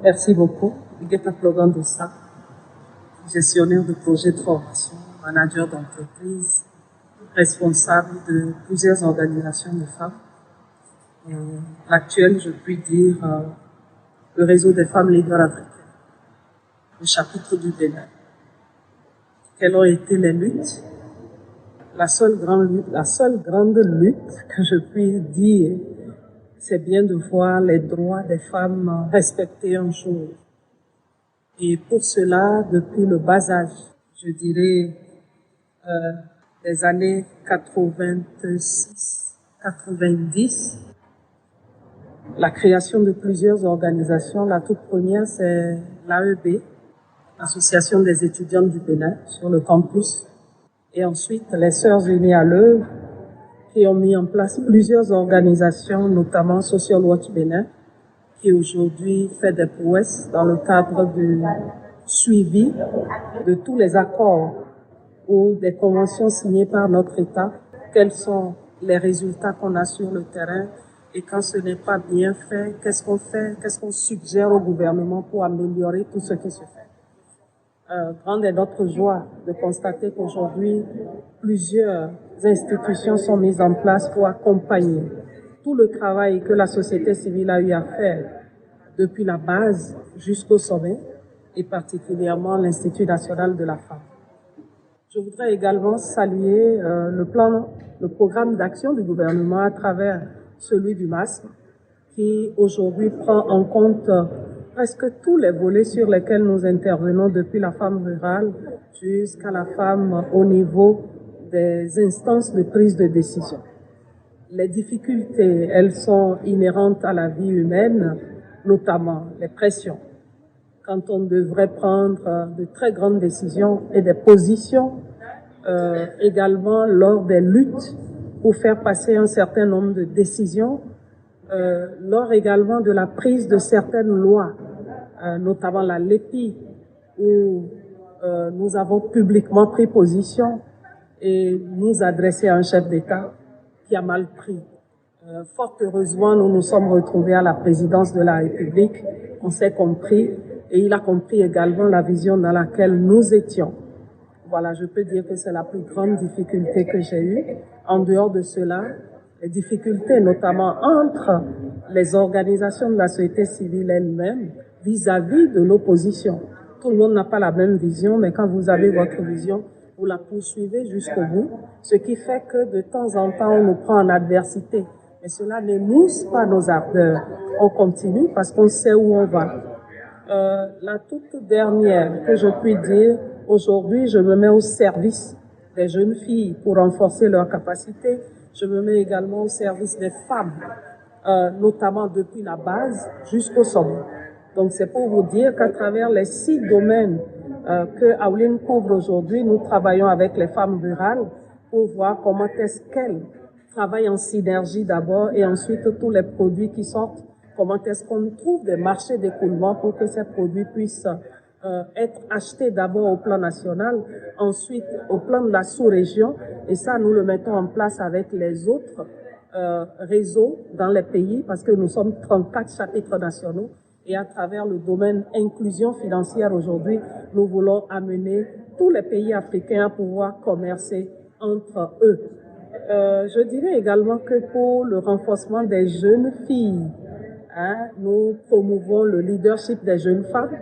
Merci beaucoup. Guetta Plogan Dossa, gestionnaire de projets de formation, manager d'entreprise, responsable de plusieurs organisations de femmes. L'actuel, je puis dire, le réseau des femmes leaders africaines, le chapitre du Bénin. Quelles ont été les luttes? La seule grande lutte que je puis dire, c'est bien de voir les droits des femmes respectés un jour. Et pour cela, depuis le bas âge, je dirais des années 86, 90, la création de plusieurs organisations. La toute première, c'est l'AEB, l'Association des étudiantes du Bénin, sur le campus. Et ensuite, les Sœurs Unies à l'œuvre, qui ont mis en place plusieurs organisations, notamment Social Watch Bénin, qui aujourd'hui fait des prouesses dans le cadre du suivi de tous les accords ou des conventions signées par notre État, quels sont les résultats qu'on a sur le terrain et quand ce n'est pas bien fait, qu'est-ce qu'on suggère au gouvernement pour améliorer tout ce qui se fait. Grande est notre joie de constater qu'aujourd'hui, plusieurs institutions sont mises en place pour accompagner tout le travail que la société civile a eu à faire depuis la base jusqu'au sommet, et particulièrement l'Institut national de la femme. Je voudrais également saluer le programme d'action du gouvernement à travers celui du MASM, qui aujourd'hui prend en compte presque tous les volets sur lesquels nous intervenons, depuis la femme rurale jusqu'à la femme au niveau des instances de prise de décision. Les difficultés, elles sont inhérentes à la vie humaine, notamment les pressions. Quand on devrait prendre de très grandes décisions et des positions, également lors des luttes pour faire passer un certain nombre de décisions, lors également de la prise de certaines lois, notamment la LEPI, où nous avons publiquement pris position et nous adresser à un chef d'État qui a mal pris. Fort heureusement, nous nous sommes retrouvés à la présidence de la République, on s'est compris et il a compris également la vision dans laquelle nous étions. Voilà, je peux dire que c'est la plus grande difficulté que j'ai eue. En dehors de cela, les difficultés notamment entre les organisations de la société civile elles-mêmes vis-à-vis de l'opposition. Tout le monde n'a pas la même vision, mais quand vous avez votre vision, vous la poursuivez jusqu'au bout, ce qui fait que de temps en temps, on nous prend en adversité. Mais cela n'émousse pas nos ardeurs. On continue parce qu'on sait où on va. La toute dernière que je puis dire, aujourd'hui, je me mets au service des jeunes filles pour renforcer leurs capacités. Je me mets également au service des femmes, notamment depuis la base jusqu'au sommet. Donc c'est pour vous dire qu'à travers les 6 domaines que Aouline couvre aujourd'hui, nous travaillons avec les femmes rurales pour voir comment est-ce qu'elles travaillent en synergie d'abord et ensuite tous les produits qui sortent, comment est-ce qu'on trouve des marchés d'écoulement pour que ces produits puissent être achetés d'abord au plan national, ensuite au plan de la sous-région, et ça nous le mettons en place avec les autres réseaux dans les pays parce que nous sommes 34 chapitres nationaux. Et à travers le domaine inclusion financière aujourd'hui, nous voulons amener tous les pays africains à pouvoir commercer entre eux. Je dirais également que pour le renforcement des jeunes filles, nous promouvons le leadership des jeunes femmes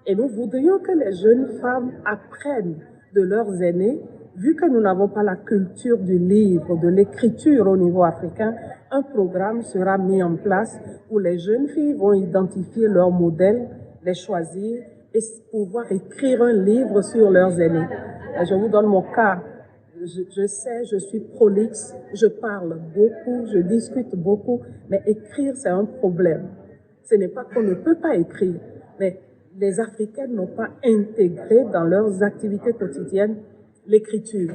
et nous voudrions que les jeunes femmes apprennent de leurs aînés. Vu que nous n'avons pas la culture du livre, de l'écriture au niveau africain, un programme sera mis en place où les jeunes filles vont identifier leurs modèles, les choisir et pouvoir écrire un livre sur leurs aînés. Et je vous donne mon cas. Je sais, je suis prolixe, je parle beaucoup, je discute beaucoup, mais écrire, c'est un problème. Ce n'est pas qu'on ne peut pas écrire, mais les Africaines n'ont pas intégré dans leurs activités quotidiennes l'écriture.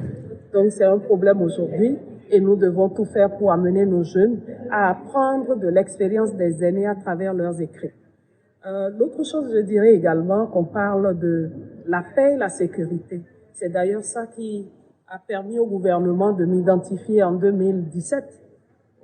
Donc c'est un problème aujourd'hui et nous devons tout faire pour amener nos jeunes à apprendre de l'expérience des aînés à travers leurs écrits. L'autre chose, je dirais également qu'on parle de la paix et la sécurité. C'est d'ailleurs ça qui a permis au gouvernement de m'identifier en 2017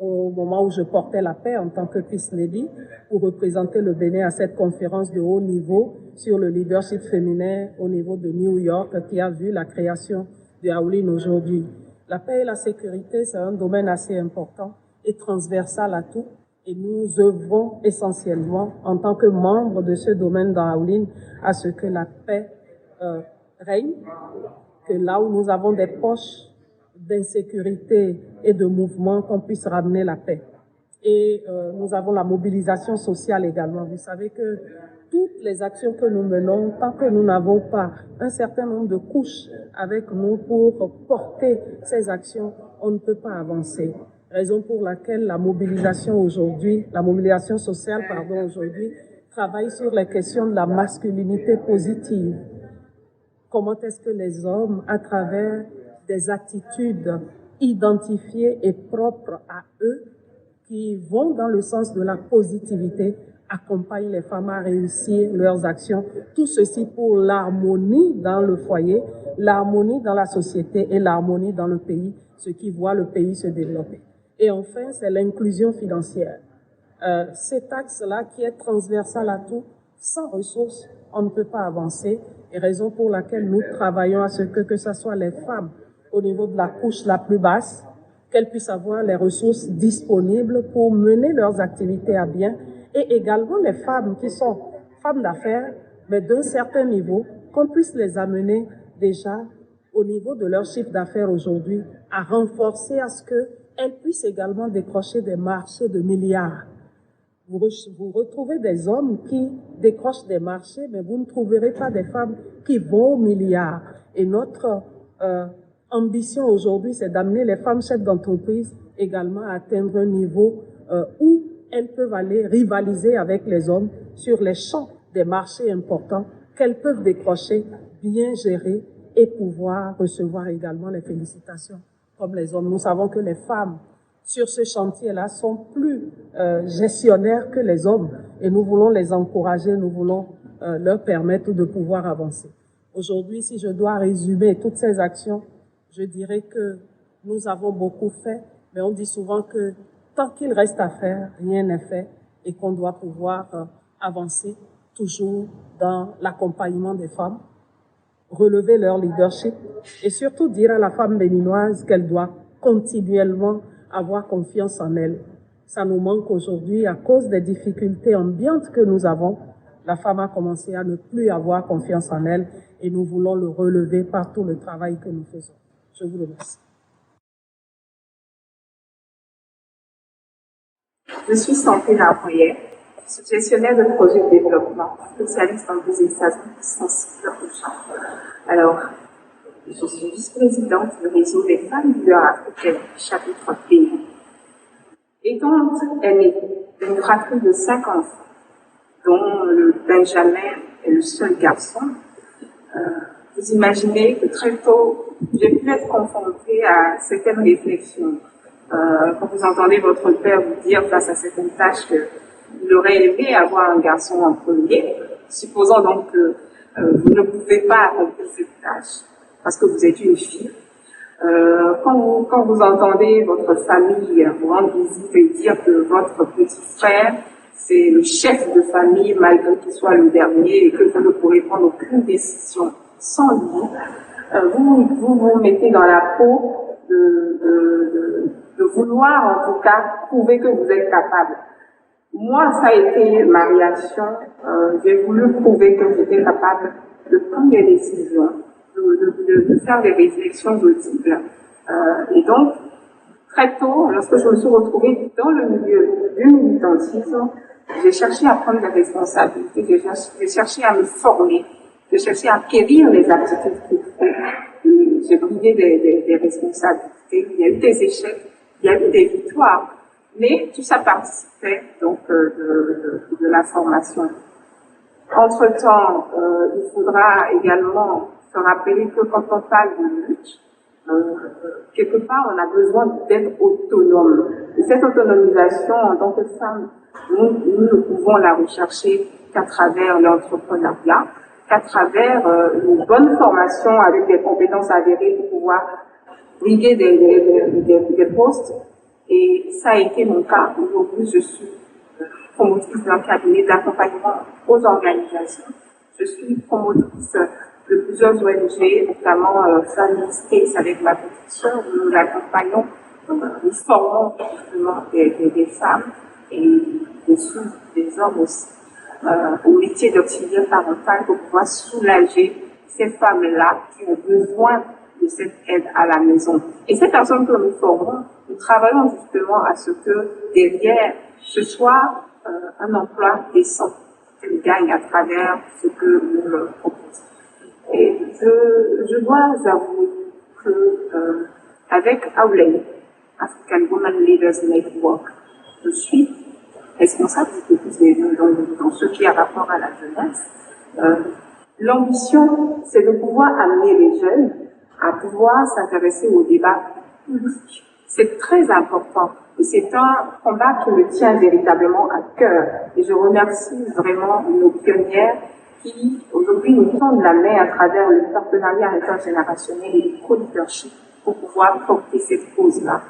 au moment où je portais la paix en tant que Peace Lady pour représenter le Bénin à cette conférence de haut niveau sur le leadership féminin au niveau de New York qui a vu la création de Aoulin aujourd'hui. La paix et la sécurité, c'est un domaine assez important et transversal à tout. Et nous œuvrons essentiellement en tant que membres de ce domaine dans Aoulin à ce que la paix règne, que là où nous avons des poches d'insécurité et de mouvement, qu'on puisse ramener la paix. Et nous avons la mobilisation sociale également. Vous savez que toutes les actions que nous menons, tant que nous n'avons pas un certain nombre de couches avec nous pour porter ces actions, on ne peut pas avancer. Raison pour laquelle la mobilisation sociale aujourd'hui, travaille sur les questions de la masculinité positive. Comment est-ce que les hommes, à travers des attitudes identifiées et propres à eux, qui vont dans le sens de la positivité, accompagnent les femmes à réussir leurs actions. Tout ceci pour l'harmonie dans le foyer, l'harmonie dans la société et l'harmonie dans le pays, ce qui voit le pays se développer. Et enfin, c'est l'inclusion financière. Cet axe-là qui est transversal à tout, sans ressources, on ne peut pas avancer. Et raison pour laquelle nous travaillons à ce que ce soit les femmes au niveau de la couche la plus basse, qu'elles puissent avoir les ressources disponibles pour mener leurs activités à bien, et également les femmes qui sont femmes d'affaires, mais d'un certain niveau, qu'on puisse les amener déjà au niveau de leur chiffre d'affaires aujourd'hui, à renforcer à ce qu'elles puissent également décrocher des marchés de milliards. Vous retrouvez des hommes qui décrochent des marchés, mais vous ne trouverez pas des femmes qui vont aux milliards. Et notre ambition aujourd'hui, c'est d'amener les femmes chefs d'entreprise également à atteindre un niveau où elles peuvent aller rivaliser avec les hommes sur les champs des marchés importants qu'elles peuvent décrocher, bien gérer et pouvoir recevoir également les félicitations comme les hommes. Nous savons que les femmes sur ce chantier-là sont plus gestionnaires que les hommes et nous voulons les encourager, nous voulons leur permettre de pouvoir avancer. Aujourd'hui, si je dois résumer toutes ces actions, je dirais que nous avons beaucoup fait, mais on dit souvent que tant qu'il reste à faire, rien n'est fait et qu'on doit pouvoir avancer toujours dans l'accompagnement des femmes, relever leur leadership et surtout dire à la femme béninoise qu'elle doit continuellement avoir confiance en elle. Ça nous manque aujourd'hui à cause des difficultés ambiantes que nous avons. La femme a commencé à ne plus avoir confiance en elle et nous voulons le relever par tout le travail que nous faisons. Je vous remercie. Je suis Santé Laroyer, gestionnaire de projet de développement, spécialiste en business sensible au genre. Alors, je suis vice-présidente du réseau des femmes leaders africaines, chapitre pays. Et quand elle est une fratrie de 5 enfants, dont le Benjamin est le seul garçon, vous imaginez que très tôt, j'ai pu être confrontée à certaines réflexions. Quand vous entendez votre père vous dire face à certaines tâches qu'il aurait aimé avoir un garçon en premier, supposons donc que vous ne pouvez pas accomplir cette tâche parce que vous êtes une fille. Quand vous entendez votre famille vous rendre visite et dire que votre petit frère, c'est le chef de famille malgré qu'il soit le dernier et que vous ne pourrez prendre aucune décision sans lui, vous mettez dans la peau de vouloir en tout cas prouver que vous êtes capable. Moi, ça a été ma réaction. J'ai voulu prouver que j'étais capable de prendre des décisions, de faire des réflexions audibles. Et donc, très tôt, lorsque je me suis retrouvée dans le milieu du militantisme, j'ai cherché à prendre des responsabilités, j'ai cherché à me former, j'ai cherché à acquérir les aptitudes qu'il faut. J'ai brigué des responsabilités. Il y a eu des échecs, il y a eu des victoires, mais tout ça participait donc de la formation. Entre-temps, il faudra également se rappeler que quand on parle de lutte, quelque part, on a besoin d'être autonome. Et cette autonomisation, en tant que femme, nous ne pouvons la rechercher qu'à travers l'entrepreneuriat, qu'à travers une bonne formation avec des compétences avérées pour pouvoir briguer des postes Et ça a été mon cas. Aujourd'hui, je suis promotrice d'un cabinet d'accompagnement aux organisations. Je suis promotrice de plusieurs ONG, notamment Family Space avec ma petite sœur. Nous l'accompagnons, nous formons justement des femmes et des hommes aussi au métier d'auxiliaire parental pour pouvoir soulager ces femmes-là qui ont besoin de cette aide à la maison. Et ces personnes que nous formons, nous travaillons justement à ce que derrière ce soit un emploi décent qu'elles gagnent à travers ce que nous leur proposons. Et je dois avouer que avec AWLEN, African Women Leaders Network, je suis responsable dans ce qui a rapport à la jeunesse. L'ambition, c'est de pouvoir amener les jeunes à pouvoir s'intéresser au débat public. C'est très important. Et c'est un combat qui me tient véritablement à cœur. Et je remercie vraiment nos pionnières qui, aujourd'hui, nous tendent la main à travers le partenariat intergénérationnel et le co-leadership pour pouvoir porter cette cause-là.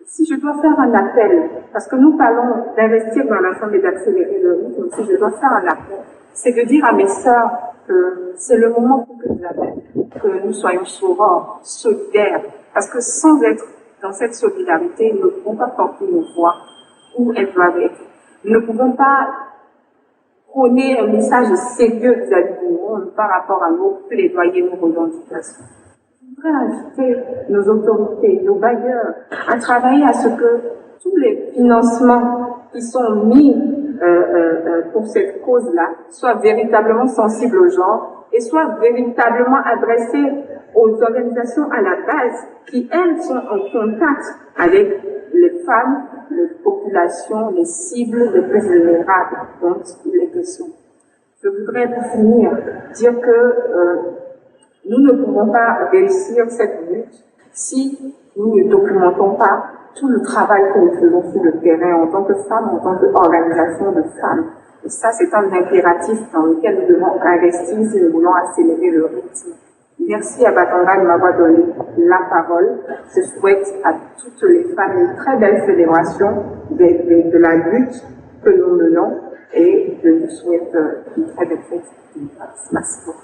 Si je dois faire un appel, parce que nous parlons d'investir dans l'ensemble et d'accélérer le rythme, si je dois faire un appel, c'est de dire à mes sœurs que c'est le moment pour que nous soyons sauveurs, solidaires, parce que sans être dans cette solidarité, nous ne pouvons pas porter nos voix où elles doivent être. Nous ne pouvons pas prôner un message sérieux vis-à-vis du monde par rapport à nos plaidoyers, nos revendications. Je voudrais inviter nos autorités, nos bailleurs, à travailler à ce que tous les financements qui sont mis pour cette cause-là soient véritablement sensibles aux gens et soient véritablement adressés aux organisations à la base qui, elles, sont en contact avec les femmes, les populations, les cibles les plus vulnérables dont il est question. Je voudrais pour finir dire que nous ne pouvons pas réussir cette lutte si nous ne documentons pas tout le travail que nous faisons sur le terrain en tant que femmes, en tant qu'organisation de femmes. Et ça, c'est un impératif dans lequel nous devons investir si nous voulons accélérer le rythme. Merci à Batanga de m'avoir donné la parole. Je souhaite à toutes les femmes une très belle célébration de la lutte que nous menons et je vous souhaite une très belle fête. Merci beaucoup.